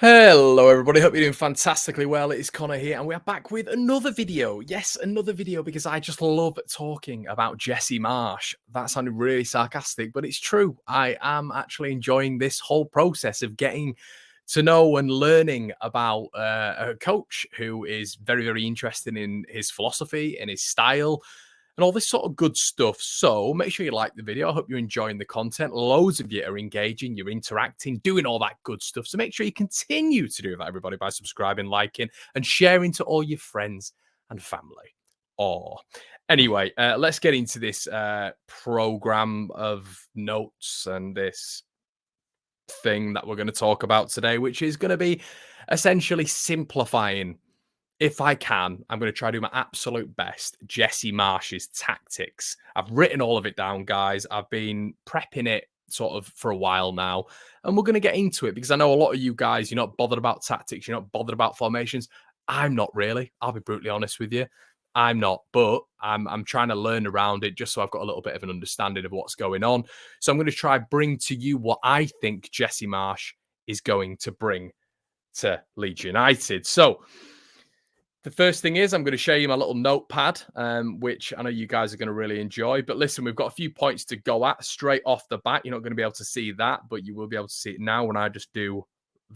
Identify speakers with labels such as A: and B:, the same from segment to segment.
A: Hello everybody, hope you're doing fantastically well. It's Connor here and we are back with another video. Yes, another video because I just love talking about Jesse Marsch. That sounded really sarcastic, but it's true. I am actually enjoying this whole process of getting to know and learning about a coach who is very, very interested in his philosophy and his style and all this sort of good stuff. So make sure you like the video. I hope you're enjoying the content. Loads of you are engaging, you're interacting, doing all that good stuff. So make sure you continue to do that, everybody, by subscribing, liking, and sharing to all your friends and family. Anyway, let's get into this program of notes and this thing that we're going to talk about today, which is going to be essentially simplifying. If I can, I'm going to try to do my absolute best. Jesse Marsch's tactics. I've written all of it down, guys. I've been prepping it sort of for a while now, and we're going to get into it because I know a lot of you guys, you're not bothered about tactics, you're not bothered about formations. I'm not really. I'll be brutally honest with you. I'm not, but I'm trying to learn around it just so I've got a little bit of an understanding of what's going on. So I'm going to try bring to you what I think Jesse Marsch is going to bring to Leeds United. So the first thing is I'm going to show you my little notepad, which I know you guys are going to really enjoy. But listen, we've got a few points to go at straight off the bat. You're not going to be able to see that, but you will be able to see it now when I just do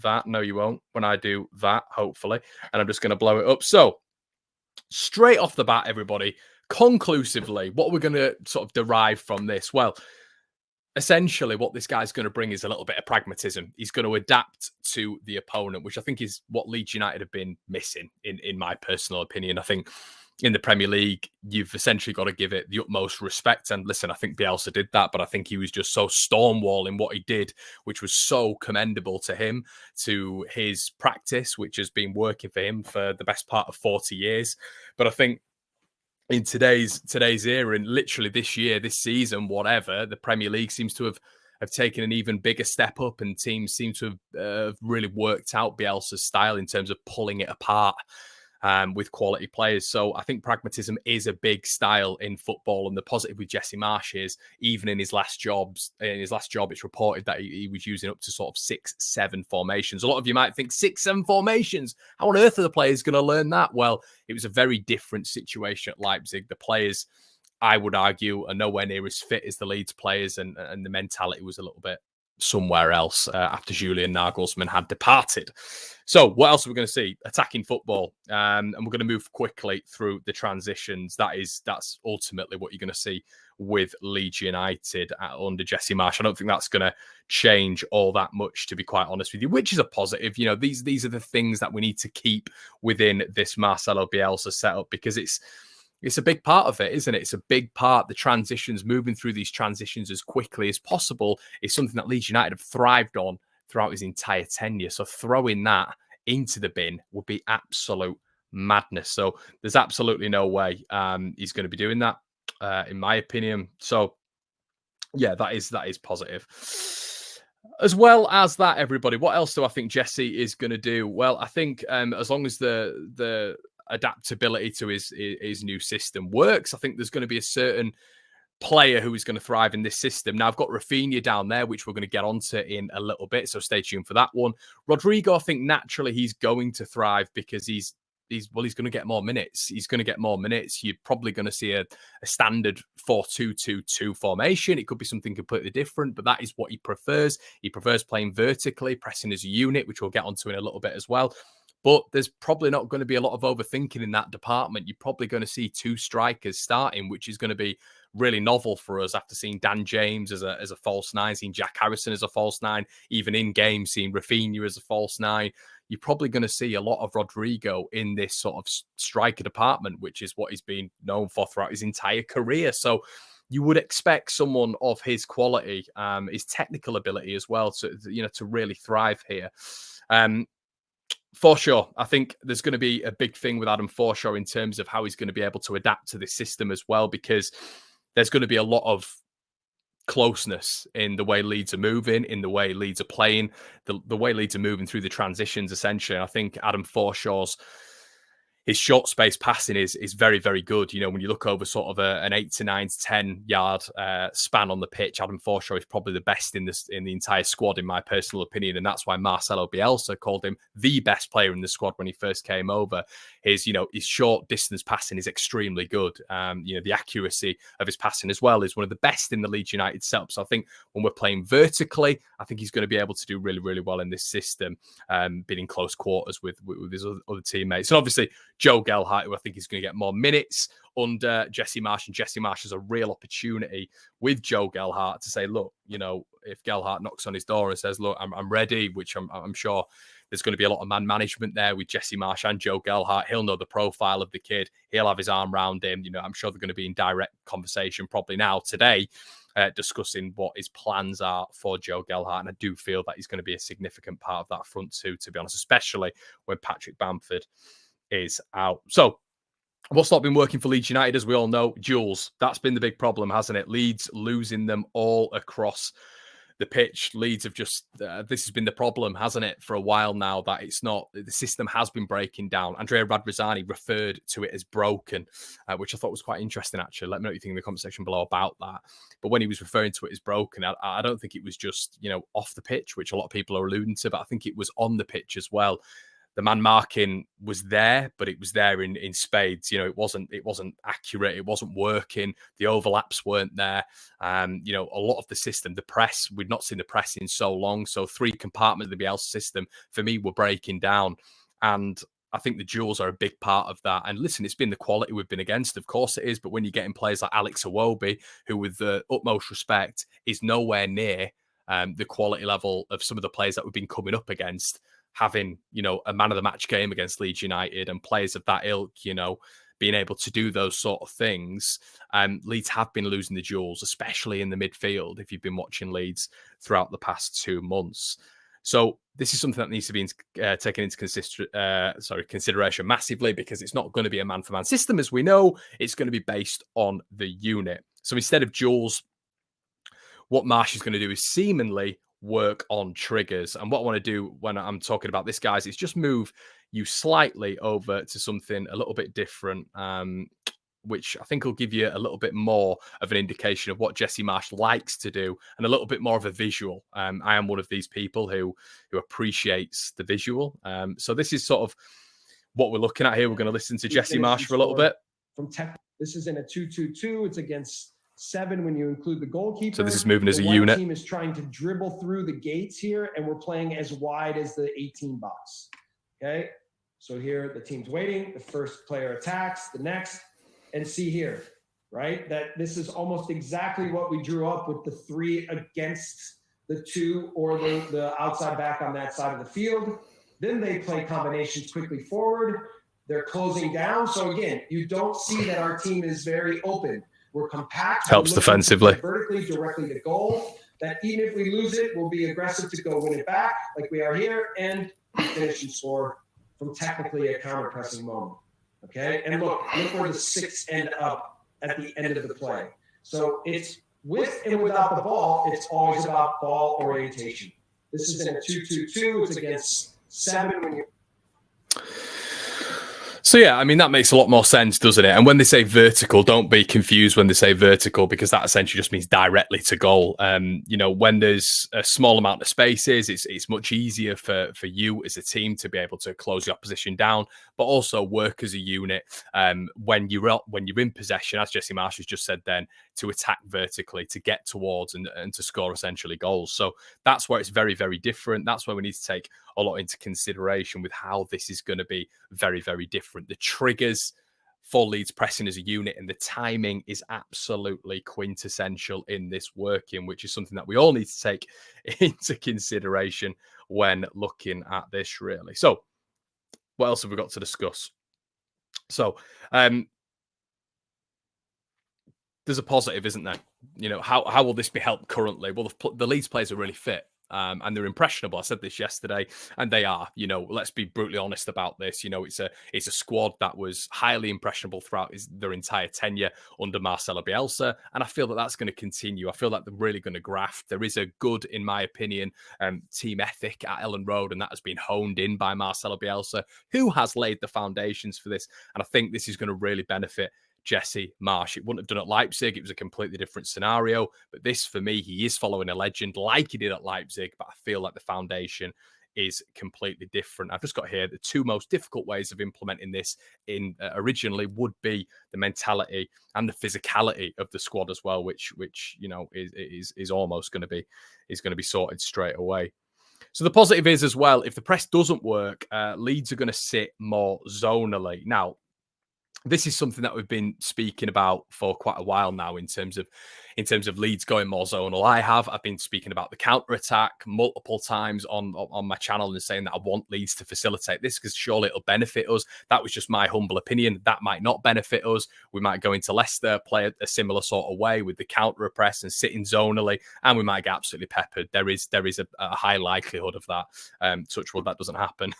A: that. No, you won't. When I do that, hopefully. And I'm just going to blow it up. So straight off the bat, everybody, conclusively, what we're going to sort of derive from this? Well, essentially what this guy's going to bring is a little bit of pragmatism. He's going to adapt to the opponent, which I think is what Leeds United have been missing, in my personal opinion. I think in the Premier League, you've essentially got to give it the utmost respect. And listen, I think Bielsa did that, but I think he was just so stonewalling what he did, which was so commendable to him, to his practice, which has been working for him for the best part of 40 years. But I think in today's era, and literally this year, this season, whatever, the Premier League seems to have taken an even bigger step up, and teams seem to have really worked out Bielsa's style in terms of pulling it apart with quality players. So I think pragmatism is a big style in football, and the positive with Jesse Marsch is even in his last job, it's reported that he was using up to sort of 6-7 formations. A lot of you might think 6-7 formations. How on earth are the players going to learn that? Well, it was a very different situation at Leipzig. The players, I would argue, are nowhere near as fit as the Leeds players, and the mentality was a little bit somewhere else after Julian Nagelsmann had departed. So what else are we going to see? Attacking football, and we're going to move quickly through the transitions. That's ultimately what you're going to see with Leeds United under Jesse Marsch. I don't think that's going to change all that much, to be quite honest with you, which is a positive. You know, these are the things that we need to keep within this Marcelo Bielsa setup, because it's a big part of it, isn't it? It's a big part. The transitions, moving through these transitions as quickly as possible, is something that Leeds United have thrived on throughout his entire tenure. So throwing that into the bin would be absolute madness. So there's absolutely no way he's going to be doing that, in my opinion. So yeah, that is positive. As well as that, everybody, what else do I think Jesse is going to do? Well, I think as long as the adaptability to his new system works, I think there's going to be a certain player who is going to thrive in this system. Now, I've got Rafinha down there, which we're going to get onto in a little bit, so stay tuned for that one. Rodrigo, I think naturally he's going to thrive because he's going to get more minutes. He's going to get more minutes. You're probably going to see a standard 4-2-2-2 formation. It could be something completely different, but that is what he prefers. He prefers playing vertically, pressing as a unit, which we'll get onto in a little bit as well. But there's probably not going to be a lot of overthinking in that department. You're probably going to see two strikers starting, which is going to be really novel for us after seeing Dan James as a false nine, seeing Jack Harrison as a false nine, even in game, seeing Rafinha as a false nine. You're probably going to see a lot of Rodrigo in this sort of striker department, which is what he's been known for throughout his entire career. So you would expect someone of his quality, his technical ability as well, to really thrive here. For sure, I think there's going to be a big thing with Adam Forshaw in terms of how he's going to be able to adapt to this system as well, because there's going to be a lot of closeness in the way Leeds are moving, in the way Leeds are playing, the way Leeds are moving through the transitions, essentially. And I think Adam Forshaw's his short space passing is very, very good. You know, when you look over sort of an 8 to 9 to 10 yard span on the pitch, Adam Forshaw is probably the best in the entire squad, in my personal opinion. And that's why Marcelo Bielsa called him the best player in the squad when he first came over. His short distance passing is extremely good. The accuracy of his passing as well is one of the best in the Leeds United setup. So I think when we're playing vertically, I think he's going to be able to do really, really well in this system, being in close quarters with his other teammates. And obviously, Joe Gelhardt, who I think is going to get more minutes under Jesse Marsch, and Jesse Marsch has a real opportunity with Joe Gelhardt to say, look, if Gelhardt knocks on his door and says, look, I'm ready, which I'm sure there's going to be a lot of man management there with Jesse Marsch and Joe Gelhardt. He'll know the profile of the kid. He'll have his arm around him. I'm sure they're going to be in direct conversation probably now today, discussing what his plans are for Joe Gelhardt. And I do feel that he's going to be a significant part of that front two, to be honest, especially when Patrick Bamford is out. So what's not been working for Leeds United, as we all know? Duels. That's been the big problem, hasn't it? Leeds losing them all across the pitch. Leeds have just, this has been the problem, hasn't it, for a while now, that it's not, the system has been breaking down. Andrea Radrizzani referred to it as broken, which I thought was quite interesting, actually. Let me know what you think in the comment section below about that. But when he was referring to it as broken, I don't think it was just, off the pitch, which a lot of people are alluding to, but I think it was on the pitch as well. The man marking was there, but it was there in spades. It wasn't accurate. It wasn't working. The overlaps weren't there. A lot of the system, the press, we'd not seen the press in so long. So 3 compartments of the Bielsa system for me were breaking down. And I think the duels are a big part of that. And listen, it's been the quality we've been against. Of course it is. But when you're getting players like Alex Iwobi, who with the utmost respect is nowhere near the quality level of some of the players that we've been coming up against, having, a man of the match game against Leeds United and players of that ilk, being able to do those sort of things. Leeds have been losing the duels, especially in the midfield, if you've been watching Leeds throughout the past 2 months. So this is something that needs to be taken into consideration massively, because it's not going to be a man-for-man system, as we know. It's going to be based on the unit. So instead of duels, what Marsch is going to do is seemingly work on triggers. And what I want to do when I'm talking about this, guys, is just move you slightly over to something a little bit different, which I think will give you a little bit more of an indication of what Jesse Marsch likes to do, and a little bit more of a visual. I am one of these people who appreciates the visual. So this is sort of what we're looking at here. We're going to listen to Jesse Marsch for a little bit.
B: This is in a 2-2-2. It's against 7 when you include the goalkeeper.
A: So this is moving as a
B: the
A: unit.
B: The team is trying to dribble through the gates here, and we're playing as wide as the 18 box. Okay, so here the team's waiting. The first player attacks, the next, and see here, right? That this is almost exactly what we drew up with the 3 against the 2 or the outside back on that side of the field. Then they play combinations quickly forward. They're closing down. So again, you don't see that our team is very open. We're compact.
A: Helps defensively.
B: Vertically, directly to goal. That even if we lose it, we'll be aggressive to go win it back, like we are here, and finish and score from technically a counter-pressing moment. Okay? And look where the 6 end up at the end of the play. So it's with and without the ball, it's always about ball orientation. This is in a 2-2-2. It's against 7 when you...
A: So, yeah, I mean, that makes a lot more sense, doesn't it? And when they say vertical, don't be confused when they say vertical, because that essentially just means directly to goal. When there's a small amount of spaces, it's much easier for you as a team to be able to close the opposition down, but also work as a unit when you're in possession, as Jesse Marsch has just said then, to attack vertically, to get towards and to score essentially goals. So that's where it's very, very different. That's where we need to take a lot into consideration with how this is going to be very, very different. The triggers for Leeds pressing as a unit and the timing is absolutely quintessential in this working, which is something that we all need to take into consideration when looking at this, really. So what else have we got to discuss? So there's a positive, isn't there? How will this be helped currently? Well, the Leeds players are really fit. and they're impressionable. I said this yesterday, and they are. You know, let's be brutally honest about this. You know, it's a squad that was highly impressionable throughout their entire tenure under Marcelo Bielsa, and I feel that that's going to continue. I feel that they're really going to graft. There is a good, in my opinion, team ethic at Ellen Road, and that has been honed in by Marcelo Bielsa, who has laid the foundations for this. And I think this is going to really benefit Jesse Marsch. It wouldn't have done at Leipzig. It was a completely different scenario. But this, for me, he is following a legend like he did at Leipzig. But I feel like the foundation is completely different. I've just got here the two most difficult ways of implementing this originally would be the mentality and the physicality of the squad as well, which you know is almost going to be sorted straight away. So the positive is as well, if the press doesn't work, Leeds are going to sit more zonally. Now, this is something that we've been speaking about for quite a while now in terms of Leeds going more zonal. I've been speaking about the counter-attack multiple times on my channel and saying that I want Leeds to facilitate this because surely it'll benefit us. That was just my humble opinion. That might not benefit us. We might go into Leicester, play a similar sort of way with the counter-press and sitting zonally, and we might get absolutely peppered. There is a high likelihood of that. Touch wood, that doesn't happen.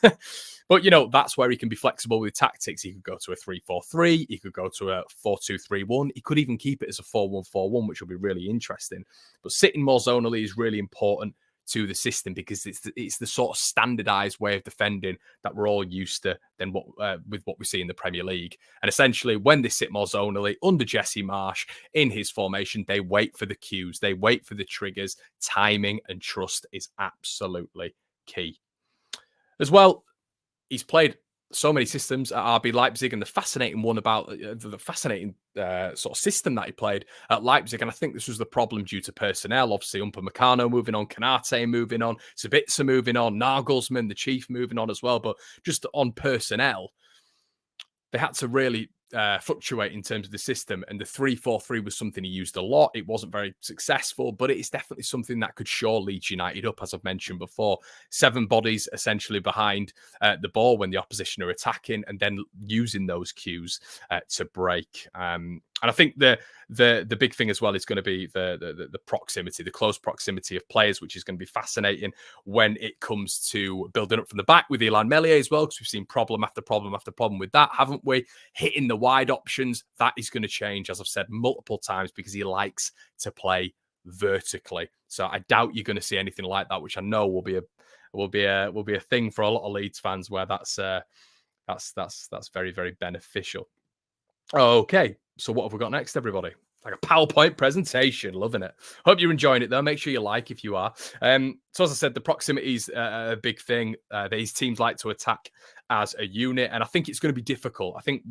A: But, you know, that's where he can be flexible with tactics. He could go to a 3-4-3. He could go to a 4-2-3-1. He could even keep it as a 4-1-4-1, which will be really interesting. But sitting more zonally is really important to the system because it's the sort of standardized way of defending that we're all used to than with what we see in the Premier League. And essentially, when they sit more zonally under Jesse Marsch in his formation, they wait for the cues. They wait for the triggers. Timing and trust is absolutely key. As well, he's played so many systems at RB Leipzig, and the fascinating one about the fascinating sort of system that he played at Leipzig, and I think this was the problem due to personnel. Obviously, Upamecano moving on, Canate moving on, Sabitzer moving on, Nagelsmann, the chief, moving on as well. But just on personnel, they had to really fluctuate in terms of the system, and the 3-4-3 was something he used a lot. It wasn't very successful, but it's definitely something that could shore Leeds United up, as I've mentioned before. 7 bodies essentially behind the ball when the opposition are attacking, and then using those cues to break. And I think the big thing as well is going to be the proximity, the close proximity of players, which is going to be fascinating when it comes to building up from the back with Illan Meslier as well, because we've seen problem after problem after problem with that, haven't we? Hitting the wide options, that is going to change, as I've said multiple times, because he likes to play vertically. So I doubt you're going to see anything like that, which I know will be a thing for a lot of Leeds fans, where that's very, very beneficial. Okay, so what have we got next, everybody? Like a PowerPoint presentation. Loving it. Hope you're enjoying it, though. Make sure you like if you are. So as I said, the proximity is a big thing. These teams like to attack as a unit, and I think it's going to be difficult. I think,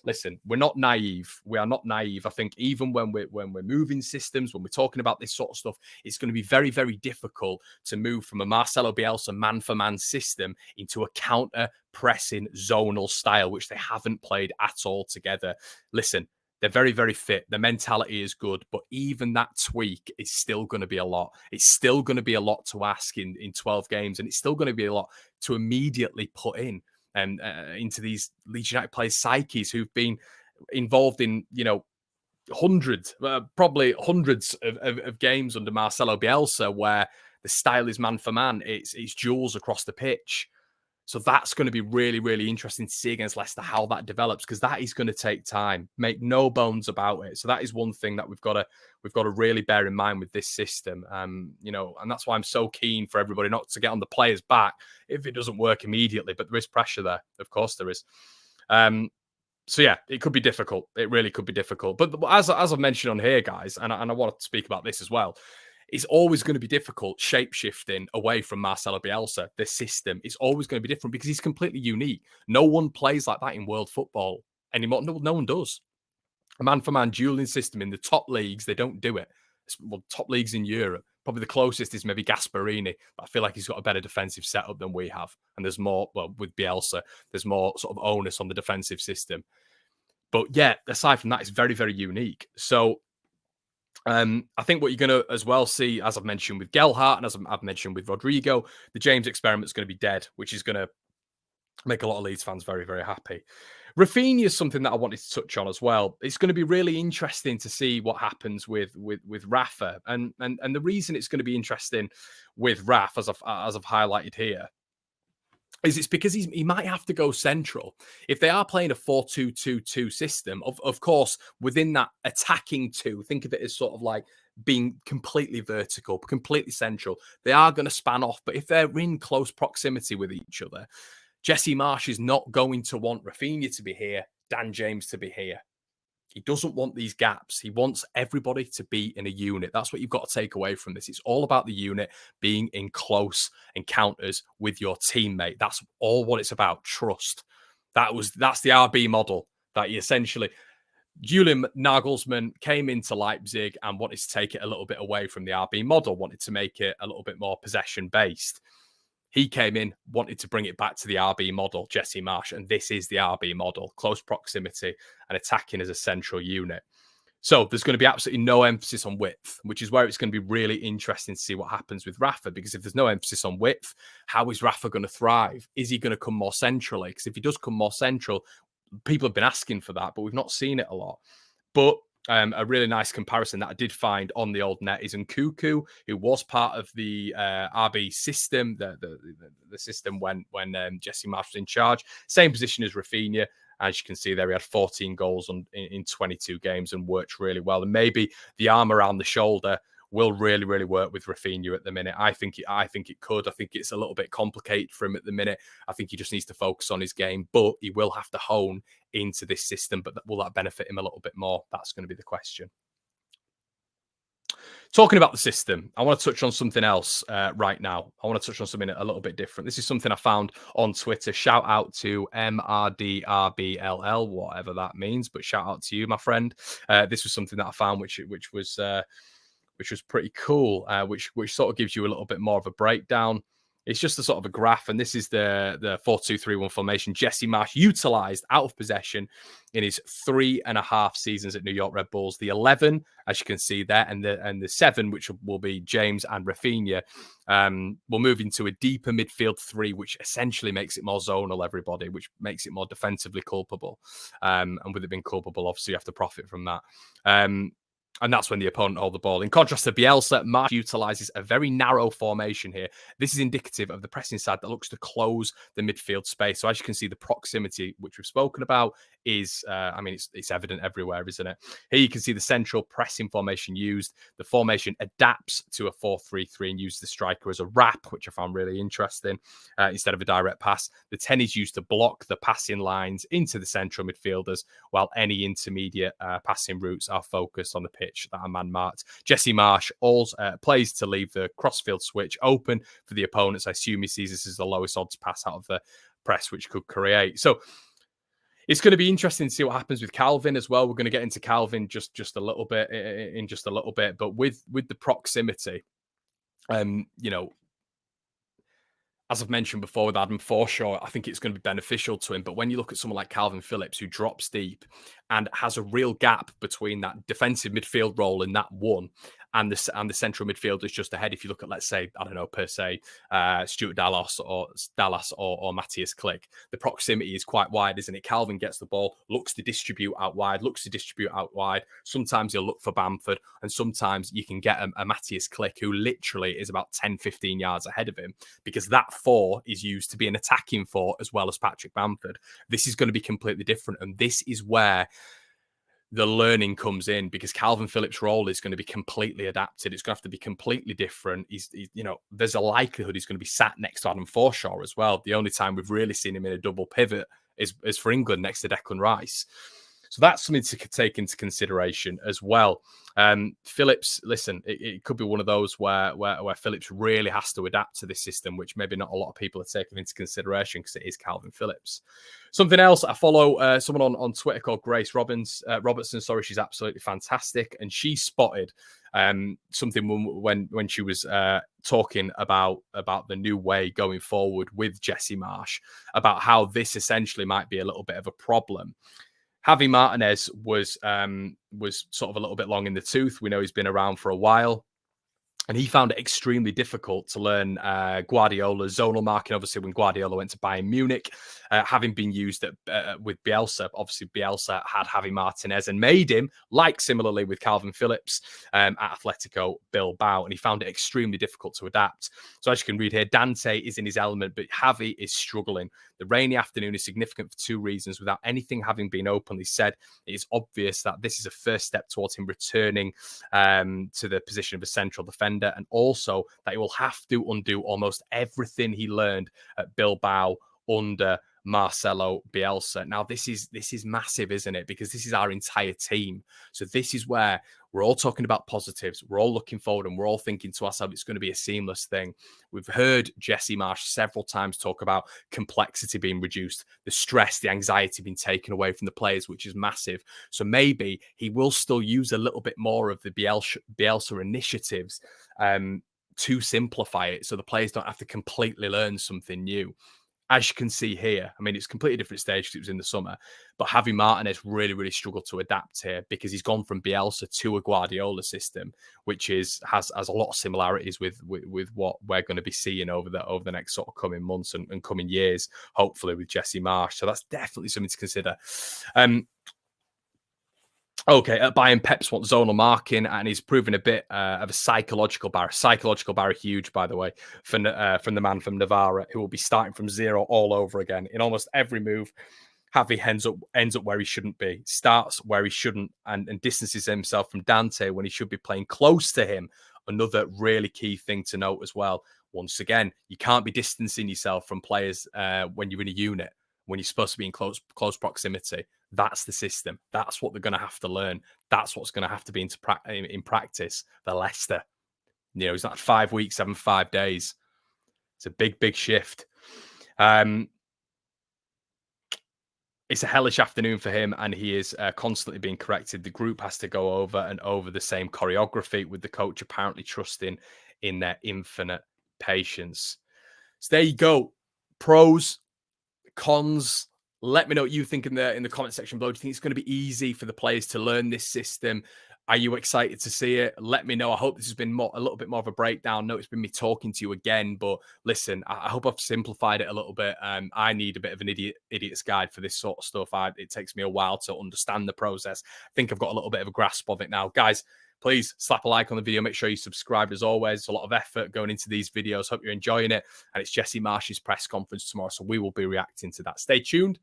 A: listen, we're not naive. We are not naive. I think even when we're moving systems, when we're talking about this sort of stuff, it's going to be very, very difficult to move from a Marcelo Bielsa man-for-man system into a counter-pressing zonal style, which they haven't played at all together. Listen, they're very, very fit. The mentality is good, but even that tweak is still going to be a lot. It's still going to be a lot to ask in 12 games, and it's still going to be a lot to immediately put in into these Leeds United players' psyches who've been involved in, you know, probably hundreds of games under Marcelo Bielsa, where the style is man for man. It's duels across the pitch. So that's going to be really, really interesting to see against Leicester how that develops, because that is going to take time. Make no bones about it. So that is one thing that we've got to really bear in mind with this system. You know, and that's why I'm so keen for everybody not to get on the players' back if it doesn't work immediately. But there is pressure there, of course there is. So yeah, it could be difficult. It really could be difficult. But as I've mentioned on here, guys, and I want to speak about this as well, it's always going to be difficult shape-shifting away from Marcelo Bielsa. The system is always going to be different because he's completely unique. No one plays like that in world football anymore. No one does. A man-for-man dueling system in the top leagues, they don't do it. Well, top leagues in Europe. Probably the closest is maybe Gasperini, but I feel like he's got a better defensive setup than we have. And there's more, well, with Bielsa, there's more sort of onus on the defensive system. But yeah, aside from that, it's very, very unique. So I think what you're going to as well see, as I've mentioned with Gelhardt and as I've mentioned with Rodrigo, the James experiment is going to be dead, which is going to make a lot of Leeds fans very, very happy. Rafinha is something that I wanted to touch on as well. It's going to be really interesting to see what happens with Rafa, and the reason it's going to be interesting with Raf, as I've highlighted here, is it's because he might have to go central. If they are playing a 4-2-2-2 system, of course, within that attacking two, think of it as sort of like being completely vertical, completely central. They are going to span off, but if they're in close proximity with each other, Jesse Marsch is not going to want Rafinha to be here, Dan James to be here. He doesn't want these gaps. He wants everybody to be in a unit. That's what you've got to take away from this. It's all about the unit being in close encounters with your teammate. That's all what it's about. Trust. That's the RB model that he essentially. Julian Nagelsmann came into Leipzig and wanted to take it a little bit away from the RB model, wanted to make it a little bit more possession based. He came in, wanted to bring it back to the RB model, Jesse Marsch, and this is the RB model, close proximity and attacking as a central unit. So there's going to be absolutely no emphasis on width, which is where it's going to be really interesting to see what happens with Rafa, because if there's no emphasis on width, how is Rafa going to thrive? Is he going to come more centrally? Because if he does come more central, people have been asking for that, but we've not seen it a lot. But a really nice comparison that I did find on the old net is Nkuku, who was part of the RB system, the system when Jesse Marsch was in charge. Same position as Rafinha. As you can see there, he had 14 goals in 22 games and worked really well. And maybe the arm around the shoulder will really, really work with Rafinha at the minute. I think it could. I think it's a little bit complicated for him at the minute. I think he just needs to focus on his game, but he will have to hone into this system. But will that benefit him a little bit more? That's going to be the question. Talking about the system, I want to touch on something else right now. I want to touch on something a little bit different. This is something I found on Twitter. Shout out to MRDRBLL, whatever that means, but shout out to you, my friend. This was something that I found which was pretty cool, which sort of gives you a little bit more of a breakdown. It's just a sort of a graph, and this is the 4-2-3-1 formation Jesse Marsch utilized out of possession in his 3.5 seasons at New York Red Bulls. The 11, as you can see there, and the 7, which will be James and Rafinha, will move into a deeper midfield 3, which essentially makes it more zonal, everybody, which makes it more defensively culpable. And with it being culpable, obviously you have to profit from that. And that's when the opponent hold the ball. In contrast to Bielsa, Marsch utilizes a very narrow formation here. This is indicative of the pressing side that looks to close the midfield space. So as you can see, the proximity, which we've spoken about, is, it's evident everywhere, isn't it? Here you can see the central pressing formation used. The formation adapts to a 4-3-3 and uses the striker as a wrap, which I found really interesting, instead of a direct pass. The 10 is used to block the passing lines into the central midfielders, while any intermediate passing routes are focused on the pitch that are man-marked. Jesse Marsch also plays to leave the crossfield switch open for the opponents. I assume he sees this as the lowest odds pass out of the press, which could create. So it's going to be interesting to see what happens with Calvin as well. We're going to get into Calvin just a little bit in just a little bit, but with the proximity, as I've mentioned before with Adam Forshaw, I think it's going to be beneficial to him. But when you look at someone like Calvin Phillips, who drops deep and has a real gap between that defensive midfield role in that one and the central midfielders just ahead. If you look at, let's say, I don't know, per se, Stuart Dallas or Matthias Klick, the proximity is quite wide, isn't it? Calvin gets the ball, looks to distribute out wide. Sometimes he'll look for Bamford, and sometimes you can get a Matthias Klick who literally is about 10, 15 yards ahead of him, because that 4 is used to be an attacking 4 as well as Patrick Bamford. This is going to be completely different, and this is where the learning comes in, because Calvin Phillips' role is going to be completely adapted. It's going to have to be completely different. There's a likelihood he's going to be sat next to Adam Forshaw as well. The only time we've really seen him in a double pivot is for England next to Declan Rice. So that's something to take into consideration as well. Phillips, listen, it could be one of those where Phillips really has to adapt to this system, which maybe not a lot of people are taking into consideration because it is Calvin Phillips. Something else, I follow someone on Twitter called Grace Robertson. Sorry, she's absolutely fantastic. And she spotted something when she was talking about the new way going forward with Jesse Marsch, about how this essentially might be a little bit of a problem. Javi Martinez was sort of a little bit long in the tooth. We know he's been around for a while. And he found it extremely difficult to learn Guardiola's zonal marking. Obviously, when Guardiola went to Bayern Munich, having been used with Bielsa, obviously Bielsa had Javi Martinez and made him, like similarly with Calvin Phillips at Atletico Bilbao, and he found it extremely difficult to adapt. So as you can read here, Dante is in his element, but Javi is struggling. The rainy afternoon is significant for two reasons. Without anything having been openly said, it is obvious that this is a first step towards him returning to the position of a central defender, and also that he will have to undo almost everything he learned at Bilbao under Marcelo Bielsa. Now, this is massive, isn't it? Because this is our entire team. So this is where we're all talking about positives. We're all looking forward and we're all thinking to ourselves, it's going to be a seamless thing. We've heard Jesse Marsch several times talk about complexity being reduced, the stress, the anxiety being taken away from the players, which is massive. So maybe he will still use a little bit more of the Bielsa initiatives to simplify it so the players don't have to completely learn something new. As you can see here, I mean, it's a completely different stage because it was in the summer, but Javi Martinez really, really struggled to adapt here because he's gone from Bielsa to a Guardiola system, which has a lot of similarities with what we're going to be seeing over the next sort of coming months and coming years, hopefully with Jesse Marsch. So that's definitely something to consider. Okay, at Bayern, Pep's wants zonal marking, and he's proven a bit of a psychological barrier. Psychological barrier, huge, by the way, from the man from Navarra, who will be starting from zero all over again. In almost every move, Javi ends up where he shouldn't be, starts where he shouldn't, and distances himself from Dante when he should be playing close to him. Another really key thing to note as well. Once again, you can't be distancing yourself from players when you're in a unit, when you're supposed to be in close proximity. That's the system. That's what they're going to have to learn. That's what's going to have to be in practice for Leicester. You know, it's not 5 weeks, 5 days. It's a big, big shift. It's a hellish afternoon for him, and he is constantly being corrected. The group has to go over and over the same choreography, with the coach apparently trusting in their infinite patience. So there you go. Pros, cons. Let me know what you think in the comment section below. Do you think it's going to be easy for the players to learn this system? Are you excited to see it? Let me know. I hope this has been a little bit more of a breakdown. No, it's been me talking to you again, but listen, I hope I've simplified it a little bit. I need a bit of an idiot's guide for this sort of stuff. It takes me a while to understand the process. I think I've got a little bit of a grasp of it now. Guys, please slap a like on the video. Make sure you subscribe as always. It's a lot of effort going into these videos. Hope you're enjoying it. And it's Jesse Marsch's press conference tomorrow, so we will be reacting to that. Stay tuned.